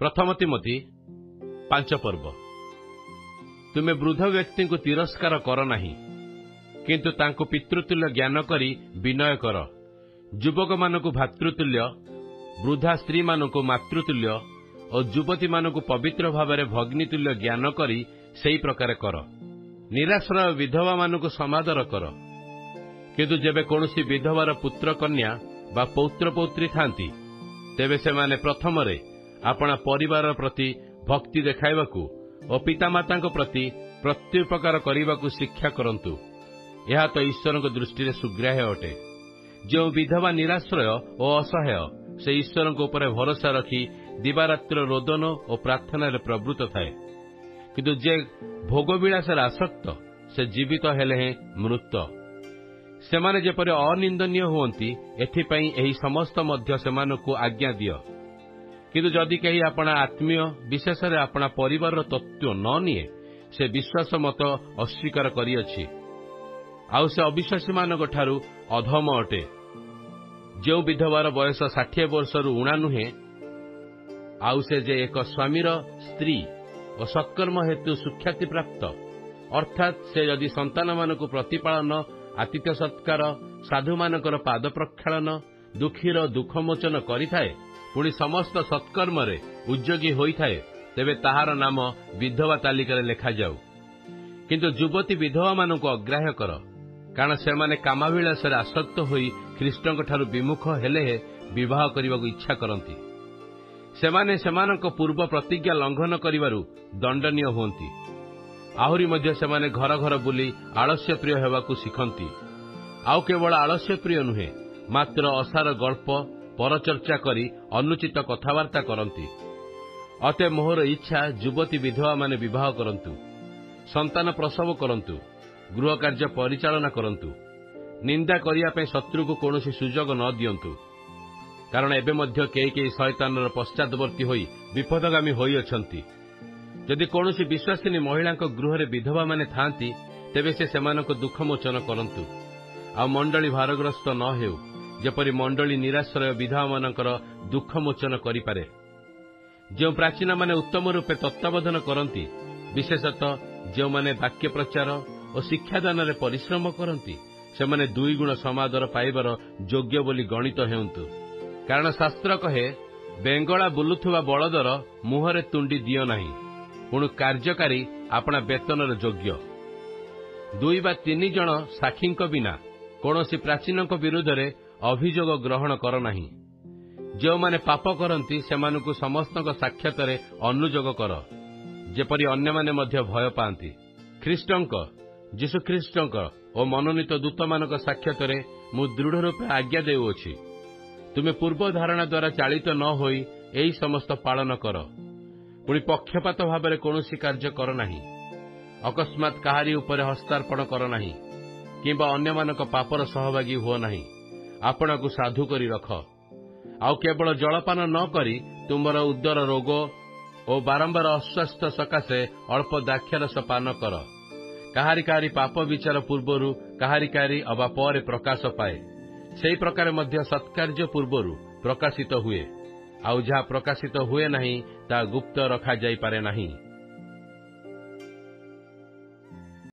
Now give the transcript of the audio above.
प्रथम तिमोथी 5 पर्व। तुमे वृद्ध व्यक्ति को तिरस्कार कर नहीं, किंतु तांको पितृतुल्य ज्ञान करी विनय कर। युवक मानकु भातृतुल्य, वृद्धा स्त्री मानकु मातृतुल्य और युवती मानकु पवित्र भावरे भगिनीतुल्य ज्ञान करी सेई प्रकार कर। निराश्रय विधवा मानकु समादर कर। किंतु जेबे कोनोसी विधवार पुत्र कन्या बा पौत्र पौत्री थांती, तेबे से माने प्रथमरे अपना परिवार प्रति भक्ति देखाइबाकू और पितामाता प्रति प्रत्युपकार करने शिक्षा करंतु। यह तो ईश्वर दृष्टि सुग्राह्य अटे। जो विधवा निराश्रय और असहाय से ईश्वर उपर भरोसा रखी दिवारात्र रोदन और प्रार्थना प्रवृत्त थाए, किंतु जे भोगविलास आसक्त से जीवित हेले हैं मृत। सेमाने जेपरि अनिंदनीय हुअंती, एथिपई एही समस्त मध्य सेमानकु आज्ञा दियो। किंतु जदि कहीं अपना आत्मीय विशेष अपना परिवार तत्व न निए, से विश्वास मत अस्वीकार करिअछि, आउ से अविश्वासी मानक ठारू अधम अटे। जो विधवार बयस 60 वर्षरु उणा नुहे, आउ से जे एक स्वामीर स्त्री और सत्कर्म हेतु सुख्याति प्राप्त, अर्थात से यदि संतान मानक प्रतिपालन, आतिथ्य सत्कार, साधु मानकर पाद प्रक्षालन, दुखीर दुखमोचन करिथाए, पुणी समस्त सत्कर्म उद्योगी होइथाए, तेबे ताहार नाम विधवा तालिका लेखा जाऊ। किंतु युवती विधवा मानक अग्राह्य कर, कारण सेमाने कामाभिलाष आसक्त होई ख्रीष्टଙ୍କ ठारू विमुख हेले विवाह करने इच्छा करती। सेमाने सेमानक पूर्व प्रतिज्ञा लंघन करिवारु दंडनीय हुअंती। आहुरी मध्य सेमाने घर घर बुली आलस्य प्रिय हेबाकू शिखंती। आउ केवल आलस्य प्रिय नुहे, मात्र असार गल्प परचर्चा करी अनुचित कथबार्ता करती। अते मोहर इच्छा युवती विधवा माने विवाह करंतु, संतान प्रसव करंतु, गृह कार्य परिचालना करंतु, निंदा करिया पे शत्रु को कौनसी सुजोग न दियंतु। कारण एबे मध्य केई शैतानर पश्चातवर्ती होई विपदगामी होई अछंती। यदि कौनसी विश्वासिनी महिला गृह विधवा माने थांती, तेबे से सेमानक दुख मोचन करंतु। आ मंडली भारग्रस्त न हेउ, जेपरि मंडली निराश्रय विधवा मानकर दुख मोचन करिपारे। जो प्राचीन माने उत्तम रूपे तत्वावधान करती, विशेषतः जो माने वाक्य प्रचार और शिक्षादान रे परिश्रम करती, से माने 2 गुण समादर पाइबार योग्य बोली गणित हेउंतु। कारण शास्त्र कहे, बेंगला बुलुथुवा बलदर मुहरे तुंडी दियो नाही, पुणी कार्यकारी अपना वेतनर योग्य। 2 वा 3 जन साक्षींक बिना कौनसी प्राचीन विरुद्ध रे अभियोग ग्रहण कर नाही। जो माने पाप करती सेमानकु समस्त साक्षात अनुयोग कर, जेपरि अन्य माने मध्य भय पाती। ख्रीष्टंक जीशुख्रीष्टंक और मनोनीत दूत मानक साक्षात मु दृढ़ रूपे आज्ञा देउछि, तुमे पूर्व धारणा द्वारा चालित न होई एही समस्त पालन कर। पुणी पक्षपात भाव कौनसी कार्य कर नाही, अकस्मात काहारी उपरे हस्तार्पण कर नाही, किंबा अन्य मानक पापर सहभागी हुओ नाही। आपण को साधु करी रख। आउ केवल जलपान न करी तुमर उदर रोग और बारंबार अस्वास्थ्य सकाशे अल्प दाक्षरस पान कर। काहारी पाप विचार पूर्वरु काहारी अबा परे प्रकाश पाए, सेई प्रकार मध्य सत्कार्य पूर्वरु प्रकाशित हुए। आउ जहा प्रकाशित हुए नहीं ता गुप्त रखा जाई पारे नहीं।